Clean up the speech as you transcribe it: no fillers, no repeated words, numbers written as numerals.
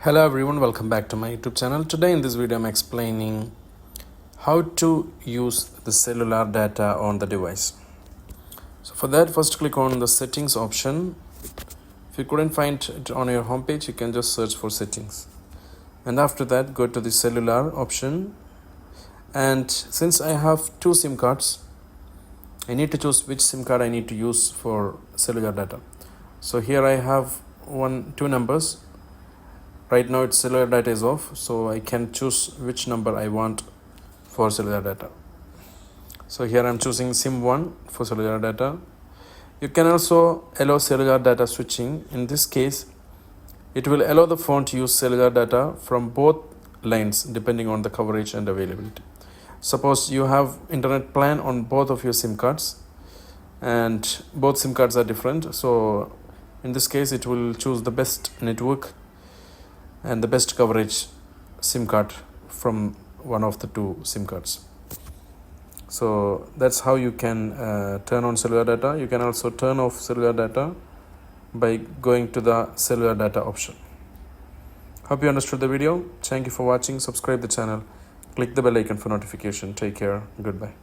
Hello everyone, welcome back to my YouTube channel. Today in this video I'm explaining how to use the cellular data on the device. So for that, first click on the settings option. If you couldn't find it on your homepage, you can just search for settings. And after that, go to the cellular option. And since I have two SIM cards, I need to choose which SIM card I need to use for cellular data. So here I have two numbers. Right now its cellular data is off, so I can choose which number I want for cellular data. So here I'm choosing SIM 1 for cellular data. You can also allow cellular data switching. In this case, it will allow the phone to use cellular data from both lines depending on the coverage and availability. Suppose you have internet plan on both of your SIM cards and both SIM cards are different. So in this case, it will choose the best network and the best coverage SIM card from one of the two SIM cards. So that's how you can turn on cellular data. You can also turn off cellular data by going to the cellular data option. Hope you understood the video. Thank you for watching. Subscribe the channel. Click the bell icon for notification. Take care. Goodbye.